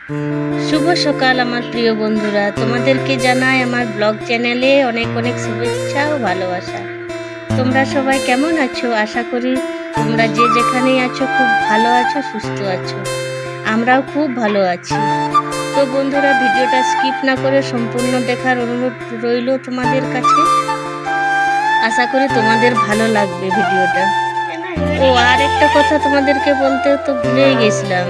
শুভ সকাল আমার প্রিয় বন্ধুরা, তোমাদেরকে জানাই আমার ব্লগ চ্যানেলে অনেক অনেক শুভেচ্ছা ও ভালোবাসা। তোমরা সবাই কেমন আছো? আশা করি তোমরা যে যেখানেই আছো খুব ভালো আছো, সুস্থ আছো। আমরাও খুব ভালো আছি। তো বন্ধুরা, ভিডিওটা স্কিপ না করে সম্পূর্ণ দেখার অনুরোধ রইল তোমাদের কাছে। আশা করি তোমাদের ভালো লাগবে ভিডিওটা। ও আর একটা কথা তোমাদেরকে বলতে তো ভুলেই গেছিলাম,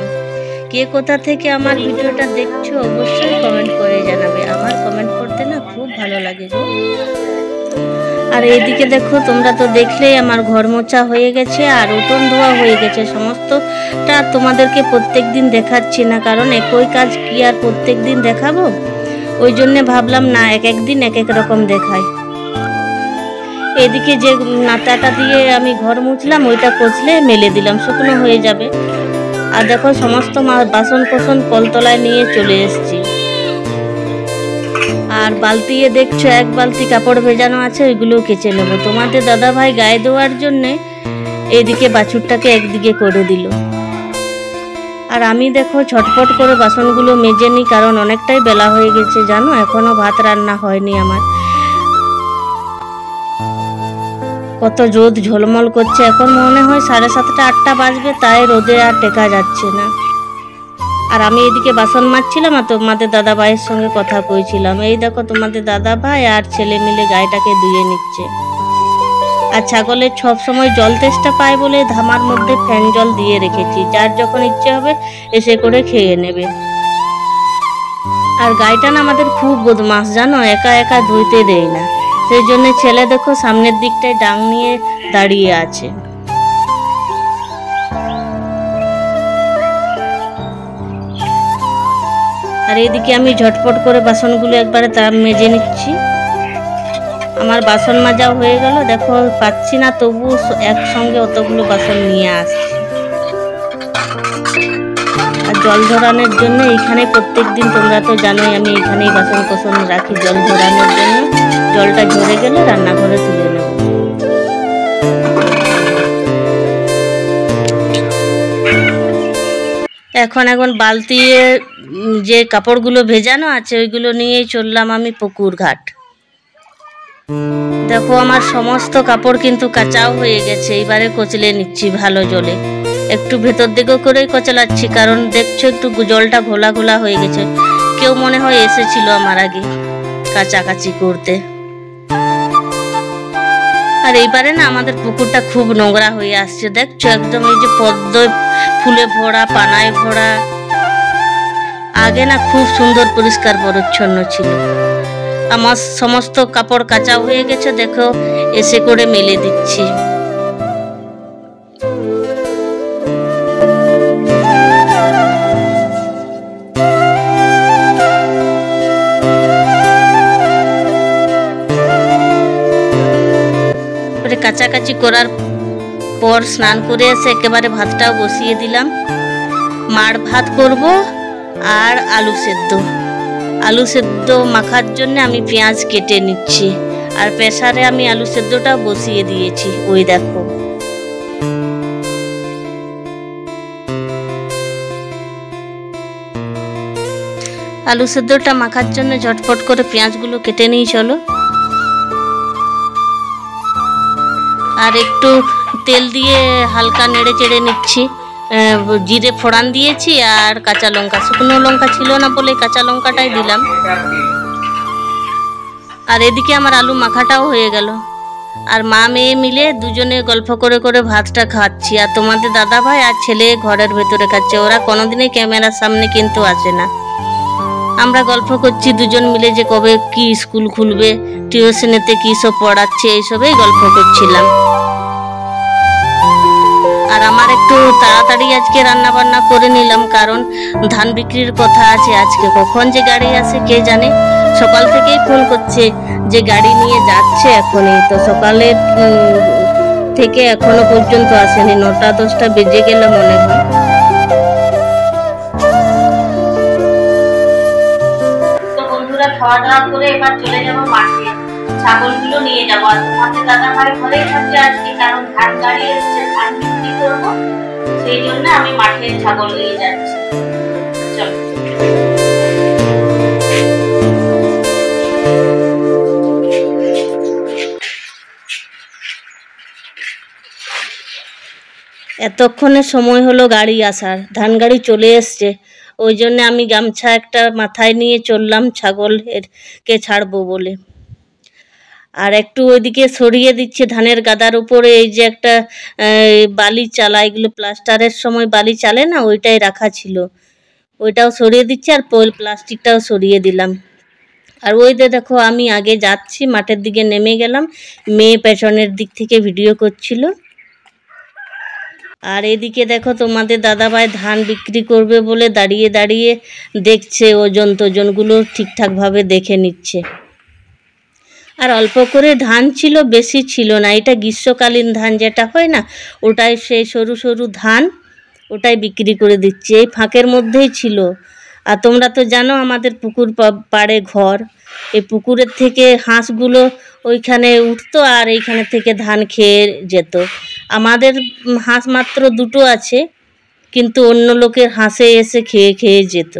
কে কোথা থেকে আমার ভিডিওটা দেখছো অবশ্যই কমেন্ট করে জানাবে। আমার কমেন্ট করতে না খুব ভালো লাগে গো। আর এইদিকে দেখো, তোমরা তো দেখলেই আমার ঘর মোছা হয়ে গেছে আর উঠোন ধোয়া হয়ে গেছে। সমস্তটা তোমাদেরকে প্রত্যেক দিন দেখাচ্ছি না, কারণ একই কাজ কি আর প্রত্যেক দিন দেখাবো। ওই জন্য ভাবলাম না, এক এক দিন এক এক রকম দেখাই। এদিকে যে নাতাটা দিয়ে আমি ঘর মুছলাম, ওইটা কচলে মেলে দিলাম, শুকনো হয়ে যাবে। আর দেখো, সমস্ত বাসন কোসন কলতলায় নিয়ে চলে এসেছি। আর বালতি দেখছো এক বালতি কাপড় ভেজানো আছে, ওইগুলো কেচে নেবো। তোমাদের দাদা ভাই গায়ে দেওয়ার জন্যে এইদিকে বাছুরটাকে একদিকে করে দিল। আর আমি দেখো ছটফট করে বাসনগুলো মেজে নিই, কারণ অনেকটাই বেলা হয়ে গেছে জানো, এখনো ভাত রান্না হয়নি আমার। কত রোদ ঝলমল করছে, এখন মনে হয় 7:30 8টা বাজবে, তাই রোদে আর টেকা যাচ্ছে না। আর আমি এদিকে বাসন মাজছিলাম আর তোমাদের দাদা ভাইয়ের সঙ্গে কথা কইছিলাম। এই দেখো, তোমাদের দাদা ভাই আর ছেলে মিলে গায়েটাকে ধুয়ে নিচ্ছে। আর ছাগলের সব সময় জল তেষ্টা পায় বলে ধামার মধ্যে ফ্যান জল দিয়ে রেখেছি, যার যখন ইচ্ছে হবে এসে করে খেয়ে নেবে। আর গাইটা না আমাদের খুব বদমাস জানো, একা একা ধুইতে দেয় না। সেই জন্য ছেলে দেখো সামনের দিকটায় ডাং নিয়ে দাঁড়িয়ে আছে। আর এইদিকে আমি ঝটপট করে বাসনগুলো একবারে মেজে নিচ্ছি। আমার বাসন মাজাও হয়ে গেল। দেখো পাচ্ছি না, তবু একসঙ্গে অতগুলো বাসন নিয়ে আসছি। আর জল ঝরানোর জন্য এইখানে প্রত্যেক দিন, তোমরা তো জানোই, আমি এখানেই বাসন কোসন রাখি জল ঝরানোর জন্য। জলটা ঝরে গেলে রান্নাঘরে তুলে নেব। এখন বালতি যে কাপড়গুলো ভেজানো আছে ওইগুলো নিয়েই চললাম আমি পুকুর ঘাট। দেখো আমার সমস্ত কাপড় কিন্তু কাচাও হয়ে গেছে, এবারে কচলে নিচ্ছি ভালো জলে। একটু ভেতর দিকে করেই কচলাচ্ছি, কারণ দেখছো একটু জলটা ঘোলা ঘোলা হয়ে গেছে। কেউ মনে হয় এসেছিল আমার আগে কাচাকাচি করতে। আর এইবারে না আমাদের পুকুরটা খুব নোংরা হয়ে আসছে, দেখছো একদম এই যে পদ্ম ফুলে ভরা, পানায় ভরা। আগে না খুব সুন্দর পরিষ্কার পরিচ্ছন্ন ছিল। আমার সমস্ত কাপড় কাচা হয়ে গেছে, দেখো এসে করে মেলে দিচ্ছি। কাচাকাচি করার পর স্নান করে এসে একেবারে ভাতটাও বসিয়ে দিলাম। মাড় ভাত করব আর আলু সেদ্ধ মাখার জন্য আমি পেঁয়াজ কেটে নিচ্ছি। আর প্রেসারে আমি আলু সেদ্ধটা বসিয়ে দিয়েছি। ওই দেখো, আলু সেদ্ধটা মাখার জন্য ঝটপট করে পেঁয়াজগুলো কেটে নিই চলো। আর একটু তেল দিয়ে হালকা নেড়ে চেড়ে নিচ্ছি। জিরে ফোড়ন দিয়েছি আর কাঁচা লঙ্কা, শুকনো লঙ্কা ছিল না বলে কাঁচা লঙ্কাটাই দিলাম। আর এদিকে আমার আলু মাখাটাও হয়ে গেল। আর মা মেয়ে মিলে দুজনে গল্প করে করে ভাতটা খাচ্ছি। আর তোমাদের দাদা ভাই আর ছেলে ঘরের ভেতরে খাচ্ছে। ওরা কোনোদিনই ক্যামেরার সামনে কিন্তু আসে না। আমরা গল্প করছি দুজন মিলে যে কবে কি স্কুল খুলবে, টিউশনেতে কি সব পড়াচ্ছে, এইসবেই গল্প করছিলাম। আর আমার একটু তাড়াতাড়ি আজকে রান্না বান্না করে নিলাম, কারণ ধান বিক্রির কথা আছে আজকে। কখন যে গাড়ি আসে কে জানে। সকাল থেকেই ফোন করছে যে গাড়ি নিয়ে যাচ্ছে এখনই, তো সকালে থেকে এখনো পর্যন্ত আসেনি। 9টা 10টা বেজে গেল মনে হয়। তো বন্ধুরা, খাওয়া দাওয়া করে এবার চলে যাবো মাঠে, ছাগলগুলো নিয়ে যাবো। আর তোমাদের দাদা ভাই ঘরেই থাকবে আজকে, কারণ ধান গাড়ি এসছে, ধান বিক্রি করবো, সেই জন্য আমি মাঠে ছাগল নিয়ে যাচ্ছি। চলো। এতক্ষণে সময় হলো গাড়ি আসার, ধান গাড়ি চলে এসছে। ওই জন্য আমি গামছা একটা মাথায় নিয়ে চললাম ছাগলকে ছাড়বো বলে। আর একটু ওইদিকে সরিয়ে দিচ্ছে ধানের গাদার উপরে এই যে একটা বালি চালা, এগুলো প্লাস্টারের সময় বালি চালে না, ওইটাই রাখা ছিল, ওইটাও সরিয়ে দিচ্ছে আর প্লাস্টিকটাও সরিয়ে দিলাম। আর ওই দেখো আমি আগে যাচ্ছি, মাঠের দিকে নেমে গেলাম, মেয়ে পেছনের দিক থেকে ভিডিও করছিল। আর এদিকে দেখো তোমাদের দাদাভাই ধান বিক্রি করবে বলে দাঁড়িয়ে দাঁড়িয়ে দেখছে, ওজন টোজনগুলো ঠিকঠাকভাবে দেখে নিচ্ছে। আর অল্প করে ধান ছিল, বেশি ছিল না, এটা গ্রীষ্মকালীন ধান যেটা হয় না, ওটাই সেই সরু সরু ধান, ওটাই বিক্রি করে দিচ্ছে। এই ফাঁকের মধ্যেই ছিল। আর তোমরা তো জানো আমাদের পুকুর পাড়ে ঘর, এই পুকুরের থেকে হাঁসগুলো ওইখানে উঠতো আর এইখানে থেকে ধান খেয়ে যেত। আমাদের হাঁস মাত্র দুটো আছে, কিন্তু অন্য লোকের হাঁসে এসে খেয়ে খেয়ে যেত।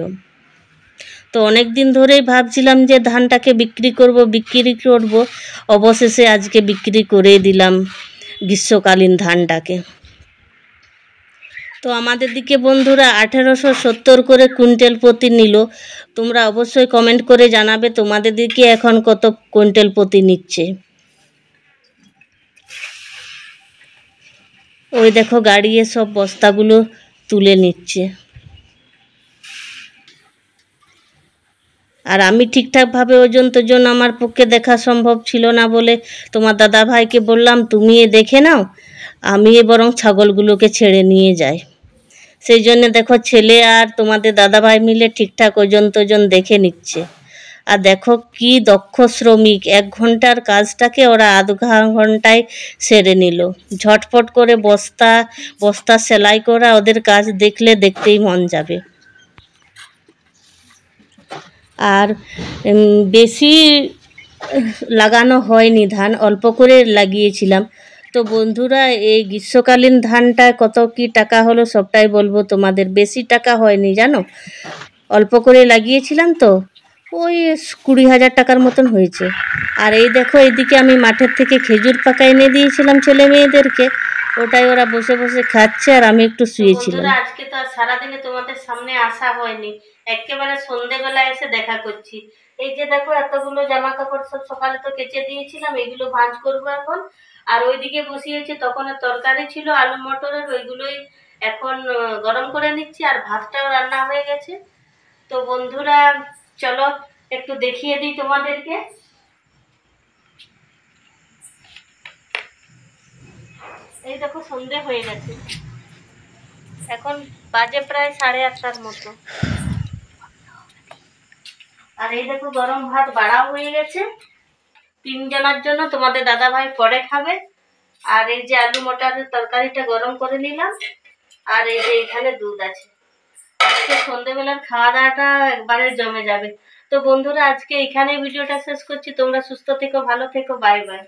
তো অনেক দিন ধরেই ভাবছিলাম যে ধানটাকে বিক্রি করব, অবশেষে আজকে বিক্রি করে দিলাম গ্রীষ্মকালীন ধানটাকে। তো আমাদের দিকে বন্ধুরা 1870 করে কুইন্টাল প্রতি নিল। তোমরা অবশ্যই কমেন্ট করে জানাবে তোমাদের দিকে এখন কত কুইন্টাল প্রতি নিচ্ছে। ওই দেখো গাড়ি সব বস্তাগুলো তুলে নিচ্ছে। আর আমি ঠিকঠাকভাবে ওজন টোজন আমার পক্ষে দেখা সম্ভব ছিল না বলে তোমার দাদা ভাইকে বললাম তুমি দেখে নাও, আমি বরং ছাগলগুলোকে ছেড়ে নিয়ে যাই। সেই জন্য দেখো ছেলে আর তোমাদের দাদা ভাই মিলে ঠিকঠাক ওজন টোজন দেখে নিচ্ছে। আর দেখো কি দক্ষ শ্রমিক, 1 ঘন্টার কাজটাকে ওরা আধ ঘন্টায় সেরে নিল। ঝটপট করে বস্তা সেলাই করা ওদের কাজ দেখলে দেখতেই মন যাবে। আর বেশি লাগানো হয়নি ধান, অল্প করে লাগিয়েছিলাম। তো বন্ধুরা এই গ্রীষ্মকালীন ধানটা কত কি টাকা হলো সবটাই বলবো তোমাদের। বেশি টাকা হয়নি জানো, অল্প করে লাগিয়েছিলাম তো ওই 20,000 টাকার মতন হয়েছে। আর এই দেখো এইদিকে আমি মাঠের থেকে খেজুর পাকা এনে দিয়েছিলাম ছেলে মেয়েদেরকে, ওটাই ওরা বসে বসে খাচ্ছে আর আমি একটু শুয়েছিলাম। আজকে তো আর সারাদিনে তোমাদের সামনে আসা হয়নি, একেবারে সন্ধেবেলা এসে দেখা করছি। এই যে দেখো এতগুলো জামা কাপড় সব সকালে তো কেচে দিয়েছিলাম, এগুলো ভাঁজ করবো এখন। আর ওইদিকে বসিয়েছি, তখন তরকারি ছিল আলু মটরের, ওইগুলোই এখন গরম করে নিচ্ছি। আর ভাতটাও রান্না হয়ে গেছে। তো বন্ধুরা চলো একটু দেখিয়ে দিই তোমাদেরকে। এই দেখো সন্ধে হয়ে গেছে, এখন বাজে প্রায় 8:30টার মতো। আর এই দেখো গরম ভাত বাড়াও হয়ে গেছে 3 জনের জন্য, তোমাদের দাদা ভাই পরে খাবে। আর এই যে আলু মটরের তরকারিটা গরম করে নিলাম। আর এই যে এখানে দুধ আছে। আজকে সন্ধ্যেবেলার খাওয়া দাওয়াটা একবারে জমে যাবে। তো বন্ধুরা আজকে এখানেই ভিডিওটা শেষ করছি। তোমরা সুস্থ থেকো, ভালো থেকো, বাই বাই।